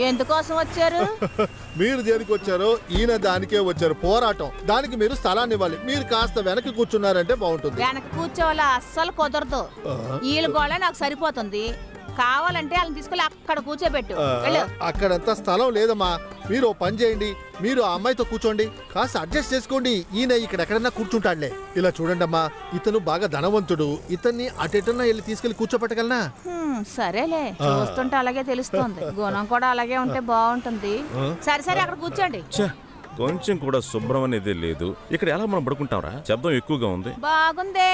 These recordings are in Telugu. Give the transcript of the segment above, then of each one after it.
ఎందుకోసం వచ్చారు? మీరు దేనికి వచ్చారో ఈయన దానికే వచ్చారు. పోరాటం. దానికి మీరు స్థలాన్ని ఇవ్వాలి. మీరు కాస్త వెనక్కి కూర్చున్నారంటే బాగుంటుంది. వెనక్కి కూర్చోవాల అస్సలు కుదరదు. వీళ్ళ గోళ నాకు సరిపోతుంది. కావాలంటే వాళ్ళని తీసుకెళ్ళి అక్కడ కూర్చోబెట్టు. అక్కడంతా స్థలం లేదమ్మా. మీరు ఓ పని చేయండి, మీరు ఆ అమ్మాయితో కూర్చోండి, కాస్త అడ్జస్ట్ చేసుకోండి. ఈయన ఇక్కడ ఎక్కడన్నా కూర్చుంటాడులే. ఇలా చూడండి అమ్మా, ఇతను బాగా ధనవంతుడు. ఇతన్ని అటెటన్నా వెళ్ళి తీసుకెళ్లి కూర్చోబెట్టగలనా? సరేలే, చూస్తుంటే అలాగే తెలుస్తోంది. గుణం కూడా అలాగే ఉంటే బాగుంటుంది. సరే సరే, అక్కడ కూర్చోండి. కొంచెం కూడా శుభ్రం అనేది లేదు. ఇక్కడ ఎలా మనం పడుకుంటాంరా? శబ్దం ఎక్కువగా ఉంది. బాగుంది.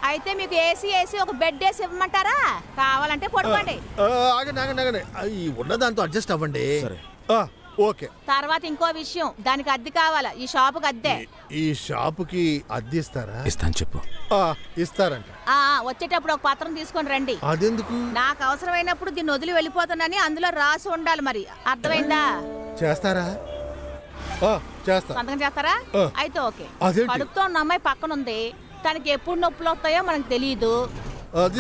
అయితే మీకు ఏసీ ఒక బెడ్ వేసి ఇవ్వమంటారా? కావాలంటే పడుకోండి. ఉన్నదాంతో అడ్జస్ట్ అవ్వండి. ఓకే. తర్వాత ఇంకో విషయం, దానికి అద్దె కావాలా? ఈ షాపుకి అద్దె. ఈ షాపుకి అద్దె ఇస్తారా? ఇస్తాను చెప్పు. ఇస్తారంట. వచ్చేటప్పుడు ఒక పత్రం తీసుకొని రండి. అదెందుకు? నాకు అవసరమైనప్పుడు దీన్ని వదిలి వెళ్ళిపోతానని అందులో రాసి ఉండాలి. మరి అర్థమైందా? చేస్తారా? చేస్తా. సంతకం చేస్తారా? అయితే ఓకే. కడుపుతో ఉన్న అమ్మాయి పక్కన ఉంది. తనకి ఎప్పుడు నొప్పులు వస్తాయో మనకు తెలియదు.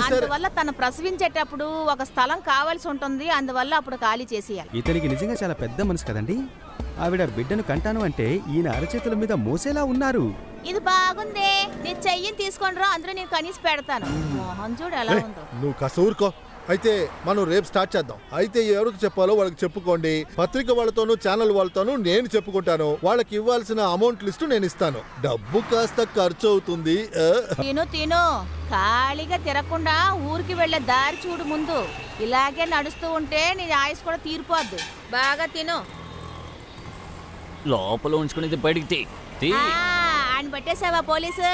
అందువల్ల తను ప్రసవించేటప్పుడు ఒక స్థలం కావాల్సి ఉంటుంది. అందువల్ల అప్పుడు ఖాళీ చేసేయాలి. ఇతనికి నిజంగా చాలా పెద్ద మనసు కదండి. ఆవిడ బిడ్డను కంటాను అంటే ఈయన అరచేతుల మీద మోసేలా ఉన్నారు. ఇది బాగుంది. నీ చెయ్యిని తీసుకొని రా, అందులో నేను కనీసి పెడతాను. మోహన్ చూడు ఎలా ఉందో. నువ్వు కసూరుకో. అయితే మనం రేపు స్టార్ట్ చేద్దాం. అయితే ఎవరికి చెప్పాలో వాళ్ళకి చెప్పుకోండి. పత్రిక వాళ్ళతోనూ ఛానల్ వాళ్ళతోనూ నేను చెప్పుకుంటాను. వాళ్ళకి ఇవ్వాల్సిన అమౌంట్ లిస్టు నేను ఇస్తాను. డబ్బు కాస్త ఖర్చు అవుతుంది. తిను ఖాళీగా తిరగకుండా ఊరికి వెళ్లే దారి చూడు ముందు. ఇలాగే నడుస్తూ ఉంటే నీ ఆయుష్ కూడా తీరిపోద్ది. బాగా తిను. లోపల ఉంచుకునేది బయటికి ఆయన పెట్టేసావా పోలీసు?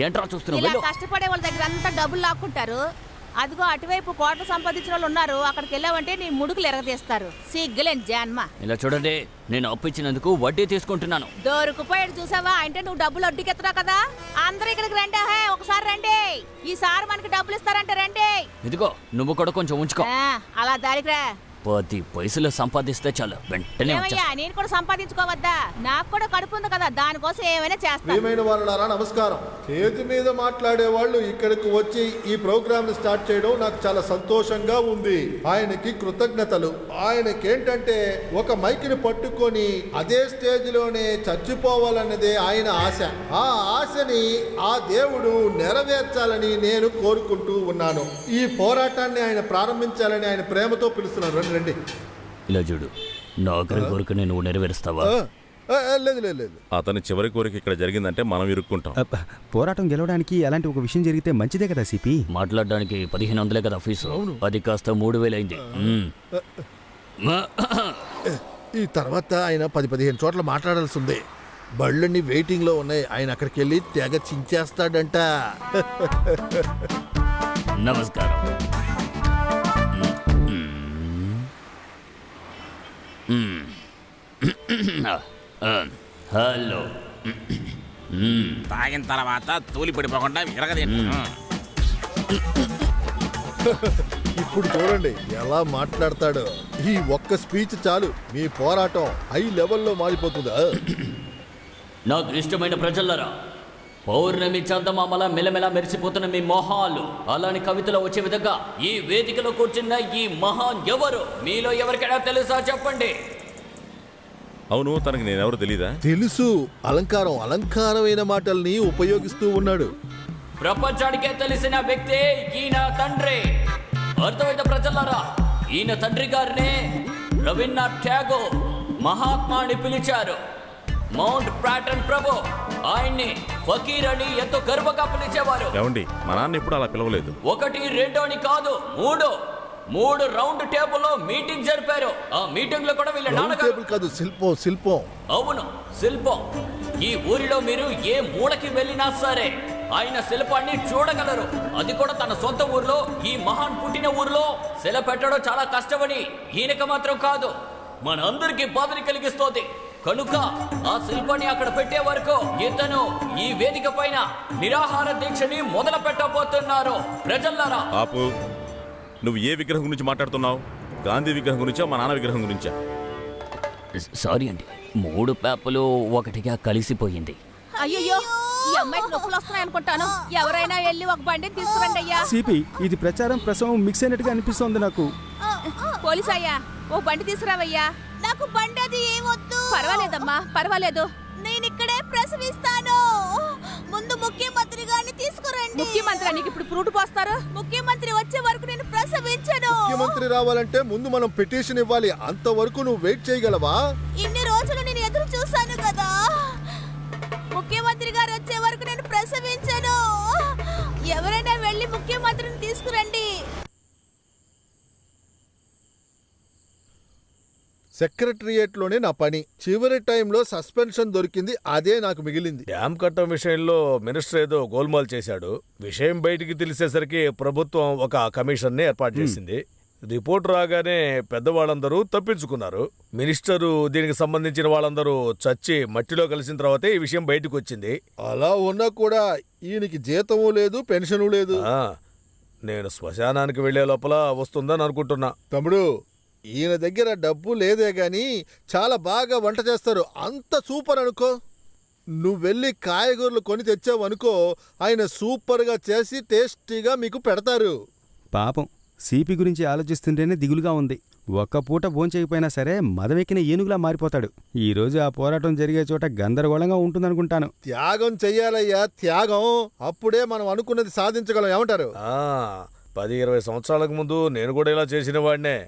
ఏంట్రా చూస్తున్నావు? కష్టపడే వాళ్ళ దగ్గర అంతా డబ్బులు లాక్కుంటారు. అదిగో అటువైపు కోట సంపాదించిన వాళ్ళు ఉన్నారు. అక్కడికి వెళ్ళావంటే నీ ముడుకులు ఎరగదీస్తారు. సిగ్గులేని జాన్మా. ఇలా చూడండి, నేను అప్పు ఇచ్చినందుకు వడ్డీ తీసుకుంటున్నాను. దొరికిపోయాడు చూసావా? అంటే నువ్వు డబ్బులు వడ్డీకెత్తున్నా కదా. అందరూ ఇక్కడికి రండి. ఒకసారి రండి. ఈసారి మనకి డబ్బులు ఇస్తారంటే రండి. ఇదిగో నువ్వు కూడా కొంచెం ఉంచుకో. అలా దారికి రా. 10 పైసలు సంపాదిస్తే చాలు, వెంటనే నేను కూడా సంపాదించుకోవద్దా? నాకు కూడా కడుపు ఉంది కదా, దానికోసం ఏమైనా చేస్తాను. ప్రియమైన వాళ్ళారా, నమస్కారం. చేతి మీద మాట్లాడే వాళ్ళు ఇక్కడికి వచ్చి ఈ ప్రోగ్రామ్ ని స్టార్ట్ చేయడం నాకు చాలా సంతోషంగా ఉంది. ఆయనకి కృతజ్ఞతలు. ఆయనకేంటంటే ఒక మైక్ని పట్టుకొని అదే స్టేజ్ లోనే చచ్చిపోవాలన్నదే ఆయన ఆశ. ఆ ఆశని ఆ దేవుడు నెరవేర్చాలని నేను కోరుకుంటూ ఉన్నాను. ఈ పోరాటాన్ని ఆయన ప్రారంభించాలని ఆయన ప్రేమతో పిలుస్తున్నారు. రండి. ఇలా చూడు, నా కోరికని నువ్వు నెరవేరుస్తావా? లేదు. అతని చివరి కోరిక ఇక్కడ జరిగిందంటే మనం ఇరుక్కుంటాం. పోరాటం గెలవడానికి అలాంటి ఒక విషయం జరిగితే మంచిదే కదా సిపి. మాట్లాడడానికి 1500 కదా ఫీజు. అది కాస్త 3000 అయింది. ఈ తర్వాత ఆయన 10-15 చోట్ల మాట్లాడాల్సి ఉంది. బళ్ళన్నీ వెయిటింగ్ లో ఉన్నాయి. ఆయన అక్కడికి వెళ్ళి తెగ చించేస్తాడంట. నమస్కారం. హలో. తాగిన తర్వాత తూలి పడిపోకుండా విరగదేంటి. ఇప్పుడు చూడండి ఎలా మాట్లాడతాడు. ఈ ఒక్క స్పీచ్ చాలు, మీ పోరాటం హై లెవెల్లో మారిపోతుందా? నాకు ఇష్టమైన ప్రజలరా, పౌర్ణమి చందమామల మెలమెల మెరిసిపోతున్న మీ మొహాలు అలాని కవితలో వచ్చే విధంగా ఈ వేదికలో కూర్చున్న ఈ మహాన్ ఎవరు? మీలో ఎవరికైనా తెలుసా? చెప్పండి. అవును, తనకి నేనెవరు తెలీదా? తెలుసు. అలంకారమైన మాటల్ని ఉపయోగిస్తూ ఉన్నాడు. ప్రపంచానికే తెలిసిన వ్యక్తే ఈయన తండ్రి. అర్థమైతే ప్రజలారా, ఈయన తండ్రి గారినే రవీంద్రనాథ్ ఠాగూర్ మహాత్మా అని పిలిచారు. మౌంట్ బ్యాటన్ ప్రభు ఆయన్ని ఫకీర్ అని ఎంతో గర్వంగా పిలిచేవారు. ఏమండి, మా నాన్న ఎప్పుడు అలా పిలవలేదు. 1, 2 అని కాదు, 3 రౌండ్ టేబుల్ లో మీటింగ్ జరిపారు. ఆ మీటింగ్ లో కూడా వీళ్ళ నాన్నగారు కాదు, శిల్పం. అవును, శిల్పం. ఈ ఊరిలో మీరు ఏ మూలకి వెళ్ళినా సరే ఆయన శిల్పాన్ని చూడగలరు. అది కూడా తన సొంత ఊర్లో, ఈ మహాన్ పుట్టిన ఊర్లో. శిల పెట్టడం చాలా కష్టమని ఈయనక మాత్రం కాదు, మన అందరికీ బాధని కలిగిస్తోంది. కనుక ఆ శిల్పాన్ని అక్కడ పెట్టే వరకు ఇతను ఈ వేదిక పైన నిరాహార దీక్షని మొదలు పెట్టబోతున్నారు. ప్రజల్లారా, ఆపు. నువ్వు ఏ విగ్రహం గురించి మాట్లాడుతున్నావు? గాంధీ విగ్రహం గురించా, మా నాన్న విగ్రహం గురించా? సారీ అండి, 3 పేపర్లు ఒకటిగా కలిసిపోయింది. అయ్యో, ఈ అమ్మాయికి నొప్పులు వస్తున్నాయి అనుకుంటాను. ఎవరైనా వెళ్ళి ఒక బండి తీసుకురండి అయ్యా. సిపి, ఇది ప్రచారం ప్రసవం మిక్స్ అయినట్టుగా అనిపిస్తోంది నాకు. పోలీస్ అయ్యా, ఓ బండి తీసుకురావయ్యా. నాకు బండి అది ఏమొద్దు. పర్వాలేదమ్మా, పర్వాలేదు. నేను ఇక్కడే ప్రసవిస్తాను. ముందు ముఖ్యమంత్రి గారిని తీసుకురండి. ముఖ్యమంత్రి నీకు ఇప్పుడు ఫ్రూట్ పోస్తారు. ముఖ్యమంత్రి వచ్చే వరకు నేను ప్రసవించను. ముఖ్యమంత్రి రావాలంటే ముందు మనం పిటిషన్ ఇవ్వాలి. అంతవరకు నువ్వు వెయిట్ చేయగలవా? ఇన్ని రోజులు నేను ఎదురు చూశాను కదా. ముఖ్యమంత్రి గారు వచ్చే వరకు నేను ప్రసవించను. ఎవరైనా వెళ్ళి ముఖ్యమంత్రిని తీసుకురండి. సెక్రటరియేట్ లోనే నా పని. చివరి టైంలో సస్పెన్షన్ దొరికింది, అదే నాకు మిగిలింది. డ్యామ్ కట్టం విషయంలో మినిస్టర్ ఏదో గోల్మాల్ చేశాడు. విషయం బయటికి తెలిసేసరికి ప్రభుత్వం ఒక కమిషన్ ని ఏర్పాటు చేసింది. రిపోర్ట్ రాగానే పెద్దవాళ్ళందరూ తప్పించుకున్నారు. మినిస్టరు దీనికి సంబంధించిన వాళ్ళందరూ చచ్చి మట్టిలో కలిసిన తర్వాతే ఈ విషయం బయటకు వచ్చింది. అలా ఉన్నా కూడా ఈయనకి జీతము లేదు, పెన్షను లేదు. నేను శ్మశానానికి వెళ్లే లోపల వస్తుందని అనుకుంటున్నా. తమ్ముడు, ఈయన దగ్గర డబ్బు లేదే గాని చాలా బాగా వంట చేస్తారు. అంత సూపర్ అనుకో. నువ్వు వెళ్ళి కాయగూరలు కొని తెచ్చావు అనుకో, ఆయన సూపర్గా చేసి టేస్టీగా మీకు పెడతారు. పాపం సిపి గురించి ఆలోచిస్తుంటేనే దిగులుగా ఉంది. ఒక్క పూట భోంచేయకపోయినా సరే మదవెక్కిన ఏనుగులా మారిపోతాడు. ఈ రోజు ఆ పోరాటం జరిగే చోట గందరగోళంగా ఉంటుందనుకుంటాను. త్యాగం చెయ్యాలయ్యా, త్యాగం. అప్పుడే మనం అనుకున్నది సాధించగలం. ఏమంటారు? 10-20 సంవత్సరాలకు ముందు నేను కూడా ఇలా చేసిన వాడినే.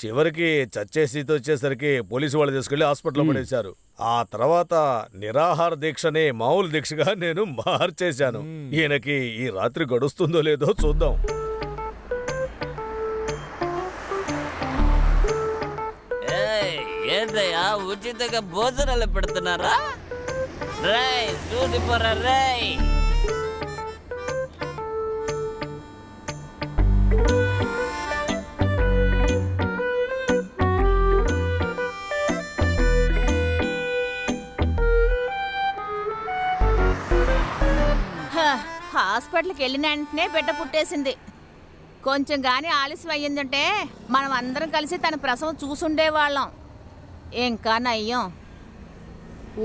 చివరికి చచ్చే స్థితి వచ్చేసరికి పోలీసు వాళ్ళు తీసుకెళ్లి హాస్పిటల్లో పడేశారు. ఆ తర్వాత నిరాహార దీక్షని మామూలు దీక్షగా నేను మార్చేశాను. ఈయనకి ఈ రాత్రి గడుస్తుందో లేదో చూద్దాం. ఏంటయ్యా ఉచితంగా భోజనాలు పెడుతున్నారా? రై చూసి పోరా రై. హాస్పిటల్కి వెళ్ళిన వెంటనే బిడ్డ పుట్టేసింది. కొంచెం గానీ ఆలస్యం అయ్యిందంటే మనం అందరం కలిసి తన ప్రసవం చూసుండేవాళ్ళం. ఇంకా నయ్యం,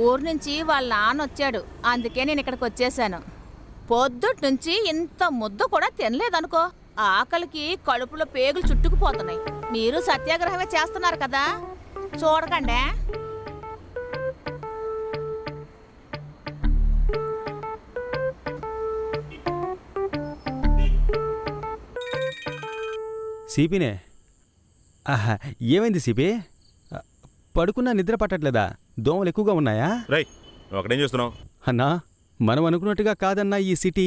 ఊరు నుంచి వాళ్ళ నాన్న వచ్చాడు, అందుకే నేను ఇక్కడికి వచ్చేసాను. పొద్దుటి నుంచి ఇంత ముద్ద కూడా తినలేదనుకో. ఆకలికి కడుపులో పేగులు చుట్టుకుపోతున్నాయి. మీరు సత్యాగ్రహమే చేస్తున్నారు కదా, చూడకండి. సిపినే. ఆహా, ఏమైంది సిపి? పడుకున్నా నిద్ర పట్టట్లేదా? దోమలు ఎక్కువగా ఉన్నాయా? రై, అక్కడేం చేస్తున్నావు? అన్నా, మనం అనుకున్నట్టుగా కాదన్నా ఈ సిటీ.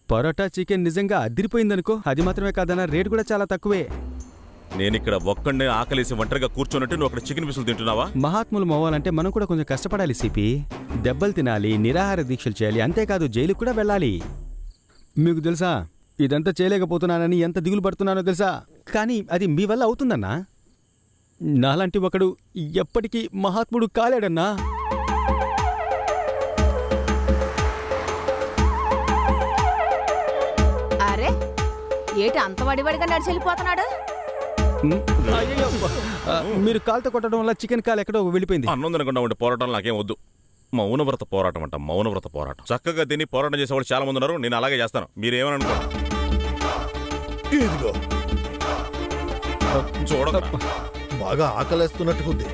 పరోటా చికెన్ నిజంగా అదిరిపోయిందనుకో. అది మాత్రమే కాదన్నా, రేటు కూడా చాలా తక్కువే. నేనిక్కడ ఒక్కడే ఆకలేసి ఒంటరిగా కూర్చోనట్టు నువ్వు అక్కడ చికెన్ పీసులు తింటున్నావా? మహాత్ములు మవ్వాలంటే మనం కూడా కొంచెం కష్టపడాలి సిపి. దెబ్బలు తినాలి, నిరాహార దీక్షలు చేయాలి, అంతేకాదు జైలుకు కూడా వెళ్ళాలి. మీకు తెలుసా, ఇదంతా చేయలేకపోతున్నానని ఎంత దిగులు పడుతున్నానో తెలుసా? కానీ అది మీ వల్ల అవుతుందన్నా. నాలాంటి ఒకడు ఎప్పటికీ మహాత్ముడు కాలేడన్నా. అరే, ఏటి అంత వడివడిగా నడిచి వెళ్ళిపోతున్నాడు? మీరు కాలుతో కొట్టడం వల్ల చికెన్ కాలు ఎక్కడో వెళ్ళిపోయింది. అన్నం తినకుండా ఉండే పోరాటం నాకేం వద్దు. మౌనవ్రత పోరాటం అంట, మౌనవ్రత పోరాటం. చక్కగా తిని పోరాటం చేసేవాళ్ళు చాలా మంది ఉన్నారు. నేను అలాగే చేస్తాను. మీరేమని అనుకో. ఇదిగో చూడ, బాగా ఆకలేస్తున్నట్టుగా ఉంది.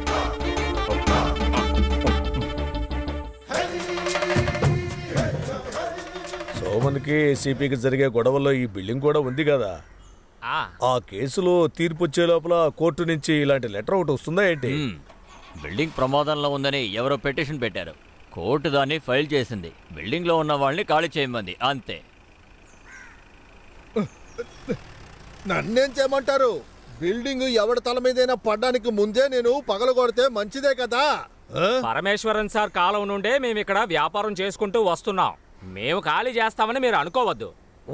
సోమన్కి సిపికి జరిగే గొడవల్లో ఈ బిల్డింగ్ కూడా ఉంది కదా. ఆ కేసులో తీర్పు వచ్చే లోపల కోర్టు నుంచి ఇలాంటి లెటర్ ఒకటి వస్తుందా ఏంటి? బిల్డింగ్ ప్రమాదంలో ఉందని ఎవరో పిటిషన్ పెట్టారు. కోర్టు దాన్ని ఫైల్ చేసింది. బిల్డింగ్ లో ఉన్న వాళ్ళని ఖాళీ చేయమంది, అంతే. నన్నేం చేయమంటారు? బిల్డింగ్ ఎవడి తల మీదైనా పడ్డానికి ముందే నేను పగలగొడితే మంచిదే కదా. పరమేశ్వరన్ సార్ కాలం నుండే మేము ఇక్కడ వ్యాపారం చేసుకుంటూ వస్తున్నాం. మేము ఖాళీ చేస్తామని మీరు అనుకోవద్దు.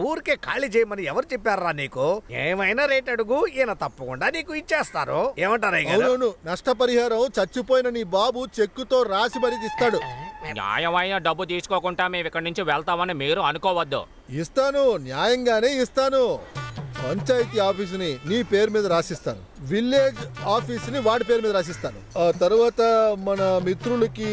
ఊరికే ఖాళీ చేయమని ఎవరు చెప్పారా నీకు? ఏమైనా రేట్ అడుగు, ఈయన తప్పకుండా నీకు ఇచ్చేస్తారు. ఏమంటారా? అవును, నష్టపరిహారం చచ్చిపోయిన నీ బాబు చెక్కుతో రాసి మరీ ఇస్తాడు. న్యాయమైన డబ్బు తీసుకోకుండా మేము ఇక్కడి నుంచి వెళ్తామని మీరు అనుకోవద్దు. ఇస్తాను, న్యాయంగానే ఇస్తాను. పంచాయతీ ఆఫీసుని నీ పేరు మీద రాసిస్తాను, విలేజ్ ఆఫీసుని వాడి పేరు మీద రాసిస్తాను, ఆ తర్వాత మన మిత్రులకి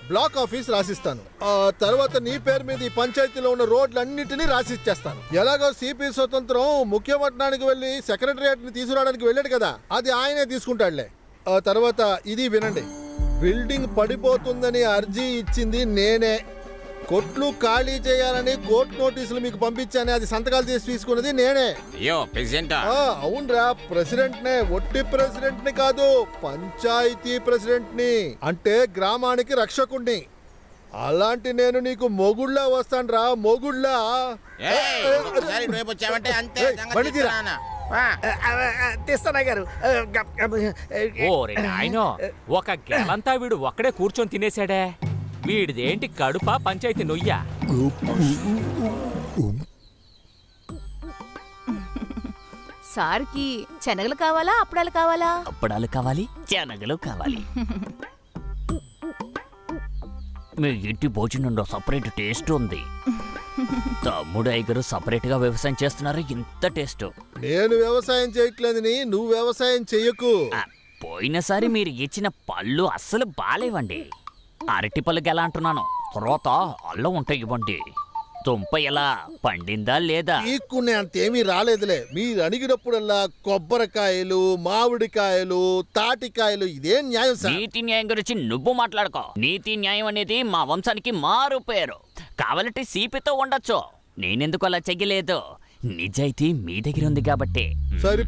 బ్లాక్ ఆఫీస్ రాసిస్తాను, ఆ తర్వాత నీ పేరు మీద ఈ పంచాయతీలో ఉన్న రోడ్లన్నిటినీ రాసిచ్చేస్తాను. ఎలాగో సిపి స్వతంత్రం ముఖ్యపట్నానికి వెళ్ళి సెక్రటరియట్ ని తీసుకురావడానికి వెళ్ళాడు కదా, అది ఆయనే తీసుకుంటాడులే. ఆ తర్వాత ఇది వినండి, బిల్డింగ్ పడిపోతుందని అర్జీ ఇచ్చింది నేనే, కొట్లు ఖాళీ చేయాలని కోర్టు నోటీసులు మీకు పంపించాను, అది సంతకాలు చేసి తీసుకున్నది నేనే. అయ్యో ప్రెసిడెంట్. అవునరా, ప్రెసిడెంట్ నే, ఒట్టి ప్రెసిడెంట్ ని కాదు, పంచాయతీ ప్రెసిడెంట్ ని, అంటే గ్రామానికి రక్షకుణ్ణి. అలాంటి నేను నీకు మొగుళ్ళ వస్తానురా, మొగుళ్ళ. తీస్తానా గారు. ఓరే నాయనో, ఒక గెలంతా వీడు ఒక్కడే కూర్చొని తినేశాడే. వీడిదేంటి కడుప పంచాయతీ నొయ్యా? సార్కి శనగలు కావాలా అప్పడాలు కావాలా? అప్పడాలు కావాలి, శనగలు కావాలి. మీ ఇంటి భోజనంలో సపరేట్ టేస్ట్ ఉంది. తమ్ముడు ఐగరు సపరేట్ గా వ్యవసాయం చేస్తున్నారు, ఇంత టేస్ట్. నేను వ్యవసాయం చేయట్లేదని నువ్వు వ్యవసాయం చెయ్యకు. పోయినసారి మీరు ఇచ్చిన పళ్ళు అస్సలు బాలేవండి. అరటి పళ్ళకి ఎలా అంటున్నాను, తర్వాత అల్లం ఉంటాయి ఇవ్వండి. దుంప ఎలా పండిందా లేదా? ఈక్కునే అంతేమీ రాలేదులే. మీరు అడిగినప్పుడల్లా కొబ్బరికాయలు, మామిడికాయలు, తాటికాయలు, ఇదేం న్యాయం సార్? నీతి న్యాయం గురించి నువ్వు మాట్లాడుకో. నీతి న్యాయం అనేది మా వంశానికి మారు పేరు. కావాలంటే సిపితో ఉండొచ్చు, నేనెందుకు అలా చెయ్యలేదు. నిజాయితీ మీ దగ్గర ఉంది కాబట్టి. సరే